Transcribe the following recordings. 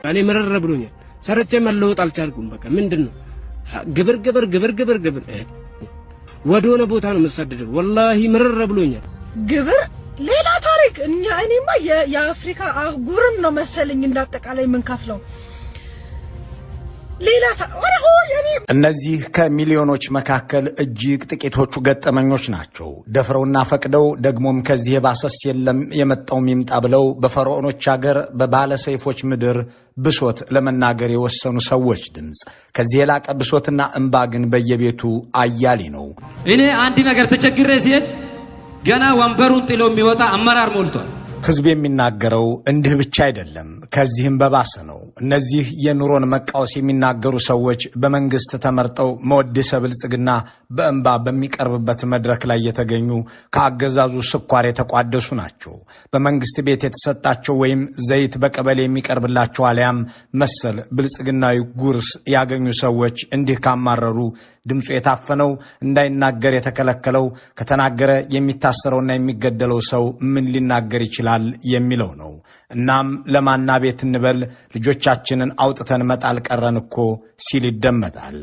እኔ መረረ ብሎኛል። ሰርቼ መለወጥ አልቻልኩም። በቃ ምንድነው ግብር ወደሆነ ቦታ ነው መሰደደው። ወላሂ መረረ ብሎኛል። ግብር ሌላ ታሪክ። እኔማ የአፍሪካ አህጉርን ነው መሰለኝ እንዳጠቃላይ ምን ከፍለው ሌላ እነዚህ ከሚሊዮኖች መካከል እጅግ ጥቂቶቹ ገጠመኞች ናቸው። ደፍረውና ፈቅደው ደግሞም ከዚህ የባሰስ የለም የመጣው ይምጣ ብለው በፈርዖኖች ሀገር በባለ ሰይፎች ምድር ብሶት ለመናገር የወሰኑ ሰዎች ድምጽ። ከዚህ የላቀ ብሶትና እንባ ግን በየቤቱ አያሌ ነው። እኔ አንድ ነገር ተቸግሬ ሲሄድ ገና ወንበሩን ጥሎ የሚወጣ አመራር ሞልቷል። ህዝብ የሚናገረው እንዲህ ብቻ አይደለም፣ ከዚህም በባሰ ነው። እነዚህ የኑሮን መቃወስ የሚናገሩ ሰዎች በመንግስት ተመርጠው መወድሰ ብልጽግና በእንባ በሚቀርብበት መድረክ ላይ የተገኙ ከአገዛዙ ስኳር የተቋደሱ ናቸው። በመንግስት ቤት የተሰጣቸው ወይም ዘይት በቀበሌ የሚቀርብላቸው አሊያም መሰል ብልጽግናዊ ጉርስ ያገኙ ሰዎች እንዲህ ካማረሩ ድምፁ የታፈነው እንዳይናገር የተከለከለው ከተናገረ የሚታሰረውና የሚገደለው ሰው ምን ሊናገር ይችላል የሚለው ነው። እናም ለማና ቤት እንበል ልጆቻችንን አውጥተን መጣል ቀረን እኮ ሲል ይደመጣል።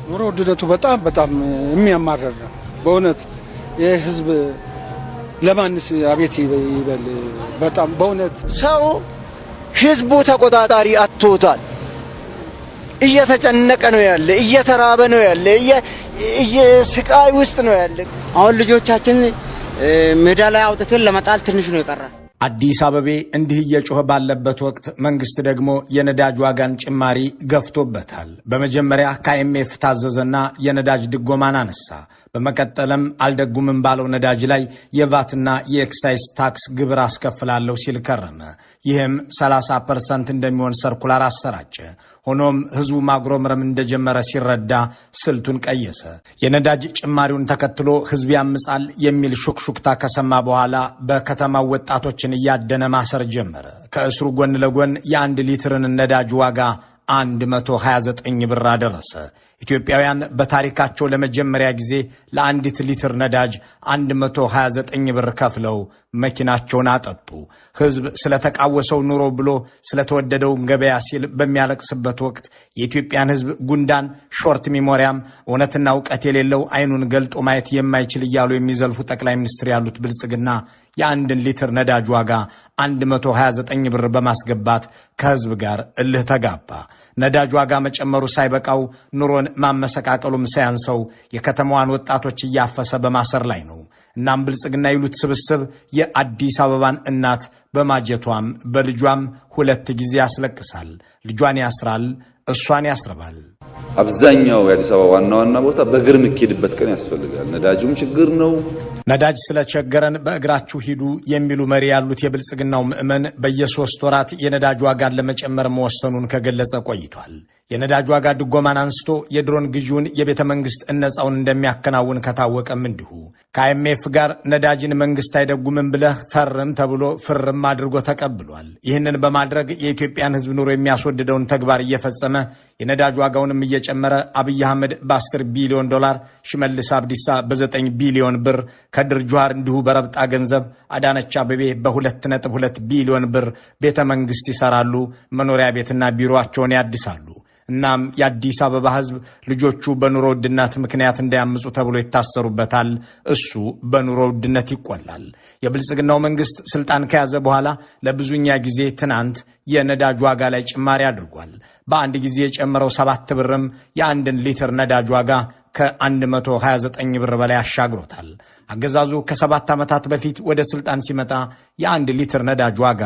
ኑሮ ውድነቱ በጣም የሚያማርር ነው በእውነት። ይህ ህዝብ ለማንስ አቤት ይበል። በጣም በእውነት ሰው ህዝቡ ተቆጣጣሪ አጥቶታል። እየተጨነቀ ነው ያለ፣ እየተራበ ነው ያለ፣ ስቃይ ውስጥ ነው ያለ። አሁን ልጆቻችን ሜዳ ላይ አውጥተን ለመጣል ትንሽ ነው የቀረ። አዲስ አበቤ እንዲህ እየጮኸ ባለበት ወቅት መንግስት ደግሞ የነዳጅ ዋጋን ጭማሪ ገፍቶበታል። በመጀመሪያ ከአይኤምኤፍ ታዘዘና የነዳጅ ድጎማን አነሳ። በመቀጠልም አልደጉምም ባለው ነዳጅ ላይ የቫትና የኤክሳይዝ ታክስ ግብር አስከፍላለሁ ሲል ከረመ። ይህም 30% እንደሚሆን ሰርኩላር አሰራጨ። ሆኖም ህዝቡ ማጉረምረም እንደጀመረ ሲረዳ ስልቱን ቀየሰ። የነዳጅ ጭማሪውን ተከትሎ ህዝብ ያምጻል የሚል ሹክሹክታ ከሰማ በኋላ በከተማው ወጣቶችን እያደነ ማሰር ጀመረ። ከእስሩ ጎን ለጎን የ1 ሊትርን ነዳጅ ዋጋ 129 ብር አደረሰ። ኢትዮጵያውያን በታሪካቸው ለመጀመሪያ ጊዜ ለ1 ሊትር ነዳጅ 129 ብር ከፍለው መኪናቸውን አጠጡ። ህዝብ ስለተቃወሰው ኑሮ ብሎ ስለተወደደው ገበያ ሲል በሚያለቅስበት ወቅት የኢትዮጵያን ህዝብ ጉንዳን፣ ሾርት ሚሞሪያም፣ እውነትና እውቀት የሌለው አይኑን ገልጦ ማየት የማይችል እያሉ የሚዘልፉ ጠቅላይ ሚኒስትር ያሉት ብልጽግና የ1 ሊትር ነዳጅ ዋጋ 129 ብር በማስገባት ከህዝብ ጋር እልህ ተጋባ። ነዳጅ ዋጋ መጨመሩ ሳይበቃው ኑሮን ማመሰቃቀሉም ሳያንሰው የከተማዋን ወጣቶች እያፈሰ በማሰር ላይ ነው። እናም ብልጽግና ይሉት ስብስብ የአዲስ አበባን እናት በማጀቷም በልጇም 2 ጊዜ ያስለቅሳል። ልጇን ያስራል፣ እሷን ያስርባል። አብዛኛው የአዲስ አበባ ዋና ቦታ በእግር የሚኬድበት ቀን ያስፈልጋል። ነዳጁም ችግር ነው። ነዳጅ ስለቸገረን በእግራችሁ ሂዱ የሚሉ መሪ ያሉት የብልጽግናው ምዕመን በየ3 ወራት የነዳጅ ዋጋን ለመጨመር መወሰኑን ከገለጸ ቆይቷል። የነዳጅ ዋጋ ድጎማን አንስቶ የድሮን ግዢውን የቤተ መንግስት እነጻውን እንደሚያከናውን ከታወቀም እንዲሁ ከአይኤምኤፍ ጋር ነዳጅን መንግስት አይደጉምም ብለህ ፈርም ተብሎ ፍርም አድርጎ ተቀብሏል። ይህንን በማድረግ የኢትዮጵያን ህዝብ ኑሮ የሚያስወድደውን ተግባር እየፈጸመ የነዳጅ ዋጋውንም እየጨመረ አብይ አህመድ በ10 ቢሊዮን ዶላር፣ ሽመልስ አብዲሳ በ9 ቢሊዮን ብር፣ ከድር ጁሃር እንዲሁ በረብጣ ገንዘብ፣ አዳነች አቤቤ በ2.2 ቢሊዮን ብር ቤተ መንግስት ይሰራሉ፣ መኖሪያ ቤትና ቢሮአቸውን ያድሳሉ። እናም የአዲስ አበባ ህዝብ ልጆቹ በኑሮ ውድነት ምክንያት እንዳያምፁ ተብሎ ይታሰሩበታል። እሱ በኑሮ ውድነት ይቆላል። የብልጽግናው መንግስት ስልጣን ከያዘ በኋላ ለብዙኛ ጊዜ ትናንት የነዳጅ ዋጋ ላይ ጭማሪ አድርጓል። በአንድ ጊዜ የጨመረው 7 ብርም የ1 ሊትር ነዳጅ ዋጋ ከ129 ብር በላይ አሻግሮታል። አገዛዙ ከ7 ዓመታት በፊት ወደ ስልጣን ሲመጣ የ1 ሊትር ነዳጅ ዋጋ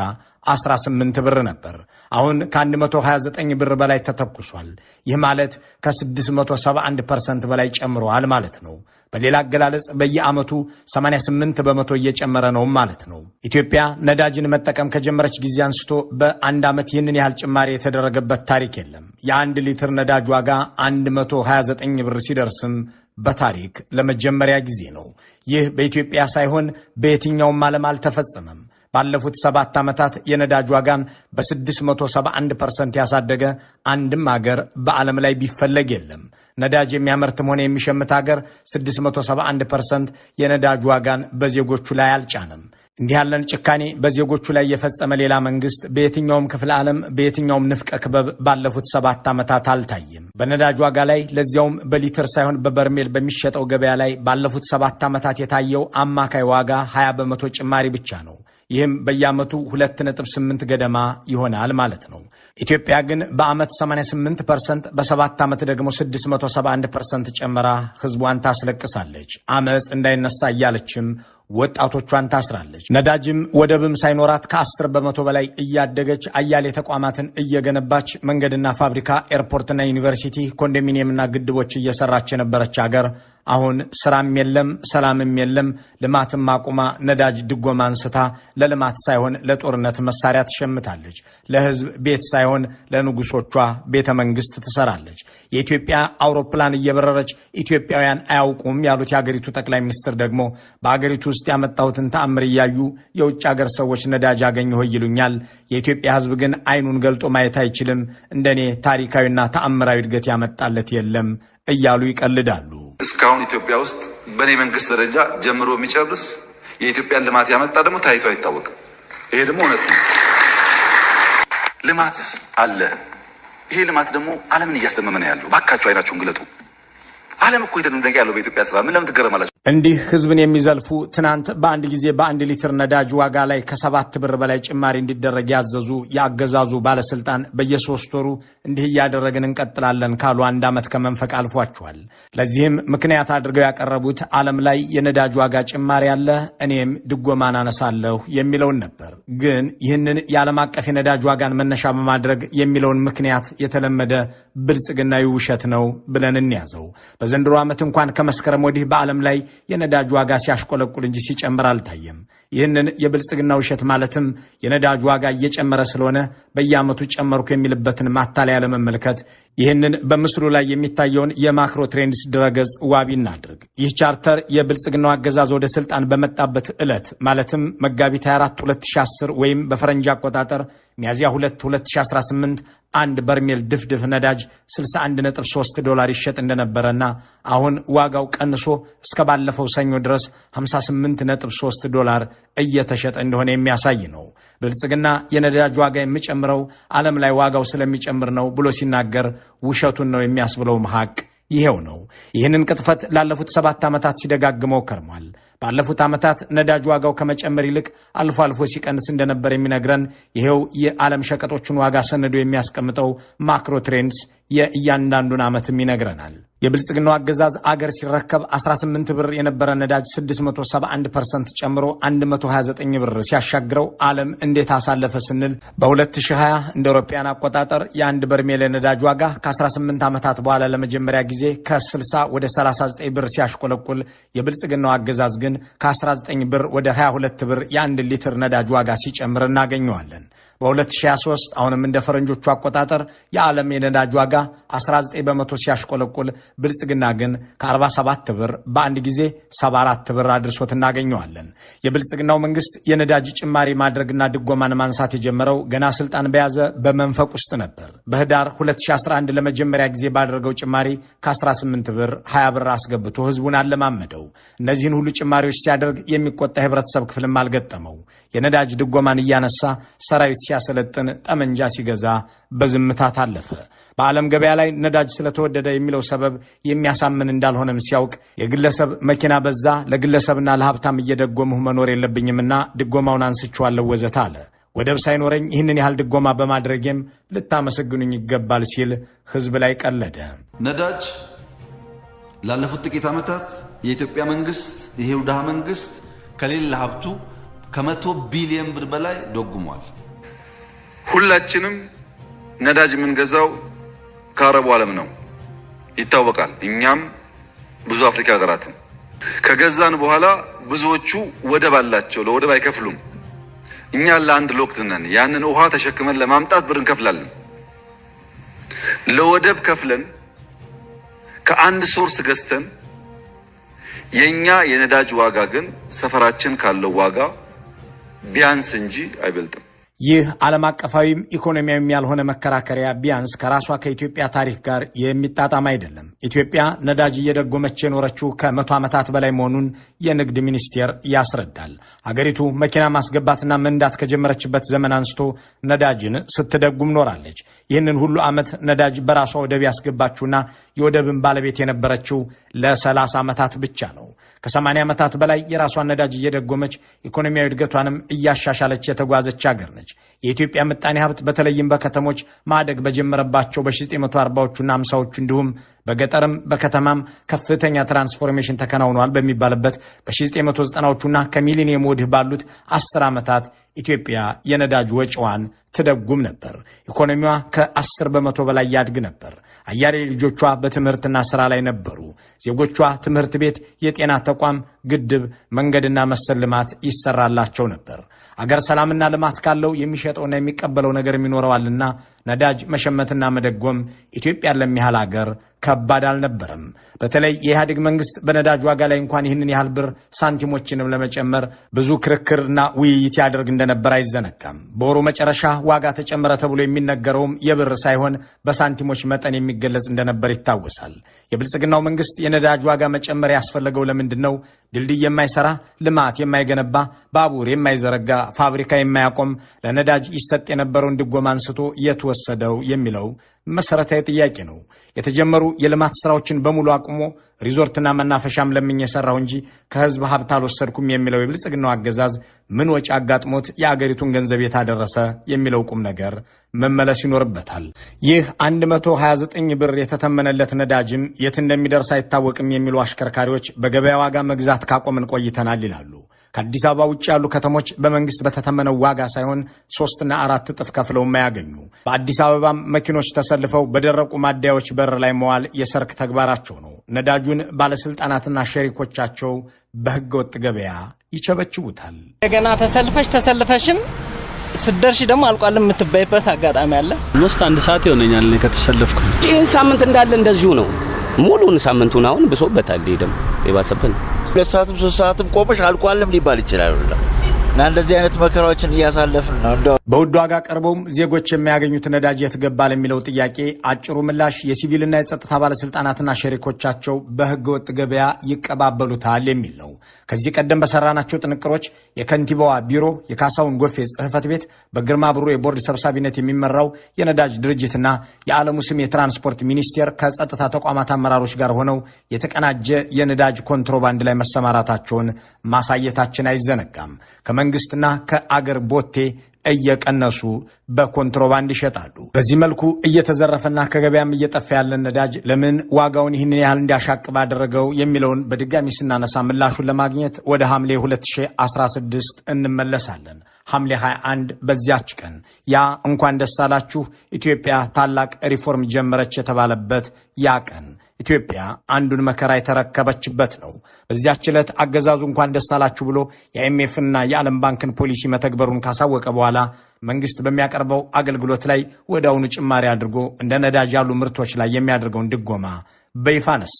18 ብር ነበር። አሁን ከ129 ብር በላይ ተተኩሷል። ይህ ማለት ከ671% በላይ ጨምሯል ማለት ነው። በሌላ አገላለጽ በየዓመቱ 88 በመቶ እየጨመረ ነው ማለት ነው። ኢትዮጵያ ነዳጅን መጠቀም ከጀመረች ጊዜ አንስቶ በአንድ ዓመት ይህንን ያህል ጭማሪ የተደረገበት ታሪክ የለም። የ1 ሊትር ነዳጅ ዋጋ 129 ብር ሲደርስም በታሪክ ለመጀመሪያ ጊዜ ነው። ይህ በኢትዮጵያ ሳይሆን በየትኛውም ዓለም አልተፈጸመም። ባለፉት 7 ዓመታት የነዳጅ ዋጋን በ671% ያሳደገ አንድም ሀገር በዓለም ላይ ቢፈለግ የለም። ነዳጅ የሚያመርትም ሆነ የሚሸምት ሀገር 671% የነዳጅ ዋጋን በዜጎቹ ላይ አልጫንም። እንዲህ ያለን ጭካኔ በዜጎቹ ላይ የፈጸመ ሌላ መንግስት በየትኛውም ክፍለ ዓለም በየትኛውም ንፍቀ ክበብ ባለፉት 7 ዓመታት አልታየም። በነዳጅ ዋጋ ላይ ለዚያውም በሊትር ሳይሆን በበርሜል በሚሸጠው ገበያ ላይ ባለፉት 7 ዓመታት የታየው አማካይ ዋጋ 20 በመቶ ጭማሪ ብቻ ነው። ይህም በየዓመቱ 2.8 ገደማ ይሆናል ማለት ነው። ኢትዮጵያ ግን በዓመት 88%፣ በ7 ዓመት ደግሞ 671% ጨምራ ህዝቧን ታስለቅሳለች። አመፅ እንዳይነሳ እያለችም ወጣቶቿን ታስራለች። ነዳጅም ወደብም ሳይኖራት ከ10 በመቶ በላይ እያደገች አያሌ ተቋማትን እየገነባች መንገድና ፋብሪካ፣ ኤርፖርትና ዩኒቨርሲቲ፣ ኮንዶሚኒየምና ግድቦች እየሰራች የነበረች ሀገር አሁን ስራም የለም ሰላምም የለም። ልማትም አቁማ ነዳጅ ድጎማ አንስታ ለልማት ሳይሆን ለጦርነት መሳሪያ ትሸምታለች። ለህዝብ ቤት ሳይሆን ለንጉሶቿ ቤተ መንግስት ትሰራለች። የኢትዮጵያ አውሮፕላን እየበረረች ኢትዮጵያውያን አያውቁም ያሉት የአገሪቱ ጠቅላይ ሚኒስትር ደግሞ በአገሪቱ ውስጥ ያመጣሁትን ተአምር እያዩ የውጭ ሀገር ሰዎች ነዳጅ አገኘሁ ይሉኛል። የኢትዮጵያ ህዝብ ግን አይኑን ገልጦ ማየት አይችልም። እንደኔ ታሪካዊና ተአምራዊ እድገት ያመጣለት የለም እያሉ ይቀልዳሉ። እስካሁን ኢትዮጵያ ውስጥ በኔ መንግስት ደረጃ ጀምሮ የሚጨርስ የኢትዮጵያን ልማት ያመጣ ደግሞ ታይቶ አይታወቅም። ይሄ ደግሞ እውነት ነው። ልማት አለ። ይሄ ልማት ደግሞ ዓለምን እያስደመመ ነው ያለው። ባካችሁ አይናችሁን ግለጡ። ዓለም እኮ የተደነቀ ያለው በኢትዮጵያ ስራ። ምን ለምን ትገረማላችሁ? እንዲህ ህዝብን የሚዘልፉ ትናንት በአንድ ጊዜ በ1 ሊትር ነዳጅ ዋጋ ላይ ከ7 ብር በላይ ጭማሪ እንዲደረግ ያዘዙ የአገዛዙ ባለስልጣን በየ3 ወሩ እንዲህ እያደረግን እንቀጥላለን ካሉ 1 ዓመት ከመንፈቅ አልፏቸዋል። ለዚህም ምክንያት አድርገው ያቀረቡት ዓለም ላይ የነዳጅ ዋጋ ጭማሪ አለ፣ እኔም ድጎማን አነሳለሁ የሚለውን ነበር። ግን ይህንን የዓለም አቀፍ የነዳጅ ዋጋን መነሻ በማድረግ የሚለውን ምክንያት የተለመደ ብልጽግናዊ ውሸት ነው ብለን እንያዘው። በዘንድሮ ዓመት እንኳን ከመስከረም ወዲህ በዓለም ላይ የነዳጅ ዋጋ ሲያሽቆለቁል እንጂ ሲጨምር አልታየም። ይህንን የብልጽግና ውሸት ማለትም የነዳጅ ዋጋ እየጨመረ ስለሆነ በየዓመቱ ጨመርኩ የሚልበትን ማታለያ ለመመልከት ይህንን በምስሉ ላይ የሚታየውን የማክሮ ትሬንድስ ድረገጽ ዋቢ እናድርግ። ይህ ቻርተር የብልጽግናው አገዛዝ ወደ ስልጣን በመጣበት ዕለት ማለትም መጋቢት 24 2010 ወይም በፈረንጅ አቆጣጠር ሚያዝያ 2 2018 አንድ በርሜል ድፍድፍ ነዳጅ $61.3 ይሸጥ እንደነበረና አሁን ዋጋው ቀንሶ እስከ ባለፈው ሰኞ ድረስ $58.3 እየተሸጠ እንደሆነ የሚያሳይ ነው። ብልጽግና የነዳጅ ዋጋ የሚጨምረው ዓለም ላይ ዋጋው ስለሚጨምር ነው ብሎ ሲናገር ውሸቱን ነው የሚያስብለው ሐቅ ይሄው ነው። ይህንን ቅጥፈት ላለፉት 7 ዓመታት ሲደጋግመው ከርሟል። ባለፉት ዓመታት ነዳጅ ዋጋው ከመጨመር ይልቅ አልፎ አልፎ ሲቀንስ እንደነበር የሚነግረን ይሄው የዓለም ሸቀጦችን ዋጋ ሰንዶ የሚያስቀምጠው ማክሮ ትሬንድስ የእያንዳንዱን ዓመትም ይነግረናል። የብልጽግናው አገዛዝ አገር ሲረከብ 18 ብር የነበረ ነዳጅ 671% ጨምሮ 129 ብር ሲያሻግረው ዓለም እንዴት አሳለፈ ስንል በ2020 እንደ አውሮፓውያን አቆጣጠር የአንድ በርሜል ነዳጅ ዋጋ ከ18 ዓመታት በኋላ ለመጀመሪያ ጊዜ ከ60 ወደ 39 ብር ሲያሽቆለቁል የብልጽግናው አገዛዝ ግን ከ19 ብር ወደ 22 ብር የአንድ ሊትር ነዳጅ ዋጋ ሲጨምር እናገኘዋለን። በ2023 አሁንም እንደ ፈረንጆቹ አቆጣጠር የዓለም የነዳጅ ዋጋ 19 በመቶ ሲያሽቆለቁል ብልጽግና ግን ከ47 ብር በአንድ ጊዜ 74 ብር አድርሶት እናገኘዋለን። የብልጽግናው መንግስት የነዳጅ ጭማሪ ማድረግና ድጎማን ማንሳት የጀመረው ገና ስልጣን በያዘ በመንፈቅ ውስጥ ነበር። በህዳር 2011 ለመጀመሪያ ጊዜ ባደረገው ጭማሪ ከ18 ብር 20 ብር አስገብቶ ህዝቡን አለማመደው። እነዚህን ሁሉ ጭማሪዎች ሲያደርግ የሚቆጣ የህብረተሰብ ክፍልም አልገጠመው። የነዳጅ ድጎማን እያነሳ ሰራዊት ሲያሰለጥን ጠመንጃ ሲገዛ በዝምታ ታለፈ። በዓለም ገበያ ላይ ነዳጅ ስለተወደደ የሚለው ሰበብ የሚያሳምን እንዳልሆነም ሲያውቅ የግለሰብ መኪና በዛ፣ ለግለሰብና ለሀብታም እየደጎምሁ መኖር የለብኝምና ድጎማውን አንስቼዋለሁ ወዘተ አለ። ወደብ ሳይኖረኝ ይህንን ያህል ድጎማ በማድረጌም ልታመሰግኑኝ ይገባል ሲል ህዝብ ላይ ቀለደ። ነዳጅ ላለፉት ጥቂት ዓመታት የኢትዮጵያ መንግስት ይሄው ድሃ መንግስት ከሌላ ሀብቱ ከ100 ቢሊዮን ብር በላይ ደጉሟል። ሁላችንም ነዳጅ የምንገዛው ከአረቡ ዓለም ነው ይታወቃል። እኛም ብዙ አፍሪካ ሀገራትን ከገዛን በኋላ ብዙዎቹ ወደብ አላቸው፣ ለወደብ አይከፍሉም። እኛ ለአንድ ሎክድ ነን። ያንን ውሃ ተሸክመን ለማምጣት ብር እንከፍላለን። ለወደብ ከፍለን ከአንድ ሶርስ ገዝተን የኛ የነዳጅ ዋጋ ግን ሰፈራችን ካለው ዋጋ ቢያንስ እንጂ አይበልጥም። ይህ ዓለም አቀፋዊም ኢኮኖሚያዊም ያልሆነ መከራከሪያ ቢያንስ ከራሷ ከኢትዮጵያ ታሪክ ጋር የሚጣጣም አይደለም። ኢትዮጵያ ነዳጅ እየደጎመች የኖረችው ከ100 ዓመታት በላይ መሆኑን የንግድ ሚኒስቴር ያስረዳል። አገሪቱ መኪና ማስገባትና መንዳት ከጀመረችበት ዘመን አንስቶ ነዳጅን ስትደጉም ኖራለች። ይህንን ሁሉ ዓመት ነዳጅ በራሷ ወደብ ያስገባችውና የወደብን ባለቤት የነበረችው ለ30 ዓመታት ብቻ ነው። ከ80 ዓመታት በላይ የራሷን ነዳጅ እየደጎመች ኢኮኖሚያዊ እድገቷንም እያሻሻለች የተጓዘች አገር ነች። የኢትዮጵያ ምጣኔ ሀብት በተለይም በከተሞች ማደግ በጀመረባቸው በ1940ዎቹና 50ዎቹ እንዲሁም በገጠርም በከተማም ከፍተኛ ትራንስፎርሜሽን ተከናውኗል በሚባልበት በ1990ዎቹና ከሚሊኒየም ወዲህ ባሉት 10 ዓመታት ኢትዮጵያ የነዳጅ ወጪዋን ትደጉም ነበር። ኢኮኖሚዋ ከ10 በመቶ በላይ ያድግ ነበር። አያሌ ልጆቿ በትምህርትና ሥራ ላይ ነበሩ። ዜጎቿ ትምህርት ቤት፣ የጤና ተቋም፣ ግድብ፣ መንገድና መሰል ልማት ይሰራላቸው ነበር። አገር ሰላምና ልማት ካለው የሚሸጠውና የሚቀበለው ነገር ይኖረዋልና ነዳጅ መሸመትና መደጎም ኢትዮጵያን ለሚያህል አገር ከባድ አልነበረም። በተለይ የኢህአዴግ መንግስት በነዳጅ ዋጋ ላይ እንኳን ይህንን ያህል ብር ሳንቲሞችንም ለመጨመር ብዙ ክርክርና ውይይት ያደርግ እንደነበር አይዘነጋም። በወሩ መጨረሻ ዋጋ ተጨመረ ተብሎ የሚነገረውም የብር ሳይሆን በሳንቲሞች መጠን የሚገለጽ እንደነበር ይታወሳል። የብልጽግናው መንግስት የነዳጅ ዋጋ መጨመር ያስፈለገው ለምንድን ነው? ድልድይ የማይሰራ ልማት የማይገነባ ባቡር የማይዘረጋ ፋብሪካ የማያቆም ለነዳጅ ይሰጥ የነበረውን ድጎማ አንስቶ የተወሰደው የሚለው መሰረታዊ ጥያቄ ነው። የተጀመሩ የልማት ስራዎችን በሙሉ አቁሞ ሪዞርትና መናፈሻም ለምኝ የሰራው እንጂ ከህዝብ ሀብት አልወሰድኩም የሚለው የብልጽግናው አገዛዝ ምን ወጪ አጋጥሞት የአገሪቱን ገንዘብ የታደረሰ የሚለው ቁም ነገር መመለስ ይኖርበታል። ይህ 129 ብር የተተመነለት ነዳጅም የት እንደሚደርስ አይታወቅም የሚሉ አሽከርካሪዎች በገበያ ዋጋ መግዛት ካቆምን ቆይተናል ይላሉ። ከአዲስ አበባ ውጭ ያሉ ከተሞች በመንግስት በተተመነው ዋጋ ሳይሆን 3 እና 4 እጥፍ ከፍለው የማያገኙ በአዲስ አበባም መኪኖች ተሰልፈው በደረቁ ማደያዎች በር ላይ መዋል የሰርክ ተግባራቸው ነው። ነዳጁን ባለስልጣናትና ሸሪኮቻቸው በህገ ወጥ ገበያ ይቸበችቡታል። ገና ተሰልፈሽም ስደርሽ ደግሞ አልቋልም የምትባይበት አጋጣሚ አለ። ሞስት 1 ሰዓት ይሆነኛል እኔ ከተሰለፍኩ። ይህን ሳምንት እንዳለ እንደዚሁ ነው። ሙሉን ሳምንቱን አሁን ብሶበታል። ደም የባሰብን 2 ሰዓትም 3 ሰዓትም ቆመሽ አልቋልም ሊባል ይችላል እና እንደዚህ አይነት መከራዎችን እያሳለፍን ነው። እንደው በውድ ዋጋ ቀርበውም ዜጎች የሚያገኙት ነዳጅ የት ገባ ለሚለው ጥያቄ አጭሩ ምላሽ የሲቪልና የጸጥታ ባለስልጣናትና ሸሪኮቻቸው በህገ ወጥ ገበያ ይቀባበሉታል የሚል ነው። ከዚህ ቀደም በሰራናቸው ጥንቅሮች የከንቲባዋ ቢሮ፣ የካሳውን ጎፌ ጽህፈት ቤት፣ በግርማ ብሩ የቦርድ ሰብሳቢነት የሚመራው የነዳጅ ድርጅትና የዓለሙ ስም የትራንስፖርት ሚኒስቴር ከጸጥታ ተቋማት አመራሮች ጋር ሆነው የተቀናጀ የነዳጅ ኮንትሮባንድ ላይ መሰማራታቸውን ማሳየታችን አይዘነጋም። ከመንግስትና ከአገር ቦቴ እየቀነሱ በኮንትሮባንድ ይሸጣሉ። በዚህ መልኩ እየተዘረፈና ከገበያም እየጠፋ ያለን ነዳጅ ለምን ዋጋውን ይህንን ያህል እንዲያሻቅብ አደረገው የሚለውን በድጋሚ ስናነሳ ምላሹን ለማግኘት ወደ ሐምሌ 2016 እንመለሳለን። ሐምሌ 21 በዚያች ቀን ያ እንኳን ደስ አላችሁ ኢትዮጵያ ታላቅ ሪፎርም ጀመረች የተባለበት ያ ቀን ኢትዮጵያ አንዱን መከራ የተረከበችበት ነው። በዚያች ዕለት አገዛዙ እንኳን ደስ አላችሁ ብሎ የአይኤምኤፍና የዓለም ባንክን ፖሊሲ መተግበሩን ካሳወቀ በኋላ መንግስት በሚያቀርበው አገልግሎት ላይ ወዲያውኑ ጭማሪ አድርጎ እንደ ነዳጅ ያሉ ምርቶች ላይ የሚያደርገውን ድጎማ በይፋ ነሳ።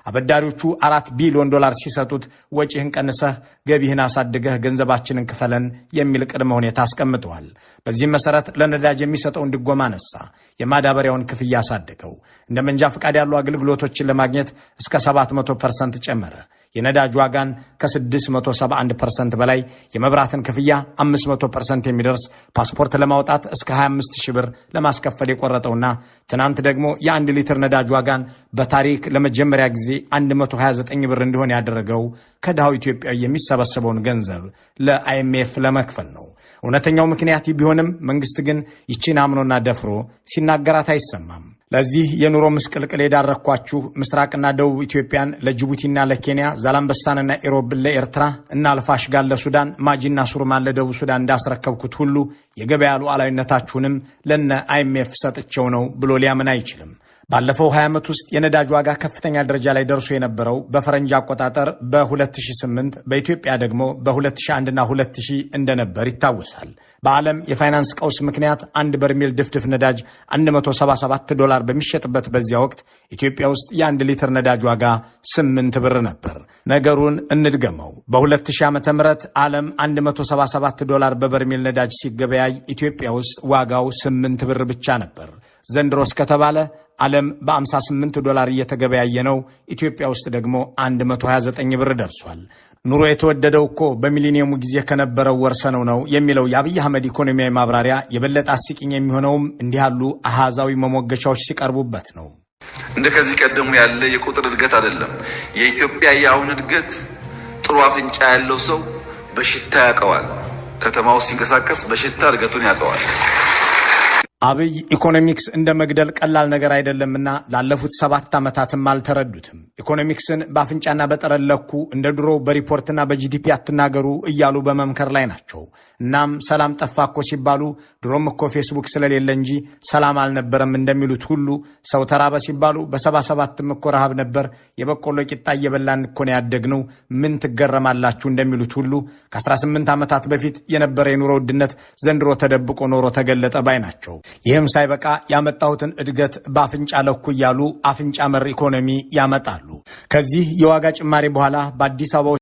አበዳሪዎቹ $4 ቢሊዮን ሲሰጡት ወጪህን ቀንሰህ ገቢህን አሳድገህ ገንዘባችንን ክፈለን የሚል ቅድመ ሁኔታ አስቀምጠዋል። በዚህም መሰረት ለነዳጅ የሚሰጠውን ድጎማ ነሳ። የማዳበሪያውን ክፍያ አሳደገው። እንደ መንጃ ፈቃድ ያሉ አገልግሎቶችን ለማግኘት እስከ 700% ጨመረ። የነዳጅ ዋጋን ከ671% በላይ፣ የመብራትን ክፍያ 500% የሚደርስ ፓስፖርት ለማውጣት እስከ 25,000 ብር ለማስከፈል የቆረጠውና ትናንት ደግሞ የ1 ሊትር ነዳጅ ዋጋን በታሪክ ለመጀመሪያ ጊዜ 129 ብር እንዲሆን ያደረገው ከድሃው ኢትዮጵያዊ የሚሰበሰበውን ገንዘብ ለአይኤምኤፍ ለመክፈል ነው። እውነተኛው ምክንያት ቢሆንም መንግስት ግን ይቺን አምኖና ደፍሮ ሲናገራት አይሰማም። ለዚህ የኑሮ ምስቅልቅል የዳረኳችሁ ምስራቅና ደቡብ ኢትዮጵያን ለጅቡቲና ለኬንያ፣ ዛላምበሳንና ኢሮብን ለኤርትራ እና አልፋሽጋን ለሱዳን፣ ማጂና ሱርማን ለደቡብ ሱዳን እንዳስረከብኩት ሁሉ የገበያ ሉዓላዊነታችሁንም ለነ አይኤምኤፍ ሰጥቼው ነው ብሎ ሊያምን አይችልም። ባለፈው 20 ዓመት ውስጥ የነዳጅ ዋጋ ከፍተኛ ደረጃ ላይ ደርሶ የነበረው በፈረንጅ አቆጣጠር በ2008 በኢትዮጵያ ደግሞ በ2001 እና 2000 እንደነበር ይታወሳል። በዓለም የፋይናንስ ቀውስ ምክንያት አንድ በርሜል ድፍድፍ ነዳጅ $177 በሚሸጥበት በዚያ ወቅት ኢትዮጵያ ውስጥ የ1 ሊትር ነዳጅ ዋጋ 8 ብር ነበር። ነገሩን እንድገመው። በ2000 ዓመተ ምህረት ዓለም $177 በበርሜል ነዳጅ ሲገበያይ ኢትዮጵያ ውስጥ ዋጋው 8 ብር ብቻ ነበር። ዘንድሮስ ከተባለ ዓለም በ$58 እየተገበያየ ነው። ኢትዮጵያ ውስጥ ደግሞ 129 ብር ደርሷል። ኑሮ የተወደደው እኮ በሚሊኒየሙ ጊዜ ከነበረው ወርሰነው ነው የሚለው የአብይ አህመድ ኢኮኖሚያዊ ማብራሪያ የበለጠ አስቂኝ የሚሆነውም እንዲህ ያሉ አሃዛዊ መሞገቻዎች ሲቀርቡበት ነው። እንደ ከዚህ ቀደሙ ያለ የቁጥር እድገት አይደለም። የኢትዮጵያ የአሁን እድገት ጥሩ አፍንጫ ያለው ሰው በሽታ ያውቀዋል። ከተማው ሲንቀሳቀስ በሽታ እድገቱን ያውቀዋል። አብይ ኢኮኖሚክስ እንደ መግደል ቀላል ነገር አይደለምና ላለፉት 7 ዓመታትም አልተረዱትም። ኢኮኖሚክስን በአፍንጫና በጠረን ለኩ፣ እንደ ድሮ በሪፖርትና በጂዲፒ አትናገሩ እያሉ በመምከር ላይ ናቸው። እናም ሰላም ጠፋ እኮ ሲባሉ ድሮም እኮ ፌስቡክ ስለሌለ እንጂ ሰላም አልነበረም እንደሚሉት ሁሉ ሰው ተራበ ሲባሉ በ77ም እኮ ረሃብ ነበር፣ የበቆሎ ቂጣ እየበላን እኮ ነው ያደግነው፣ ምን ትገረማላችሁ እንደሚሉት ሁሉ ከ18 ዓመታት በፊት የነበረ የኑሮ ውድነት ዘንድሮ ተደብቆ ኖሮ ተገለጠ ባይ ናቸው። ይህም ሳይበቃ ያመጣሁትን እድገት በአፍንጫ ለኩ እያሉ አፍንጫ መር ኢኮኖሚ ያመጣሉ። ከዚህ የዋጋ ጭማሪ በኋላ በአዲስ አበባ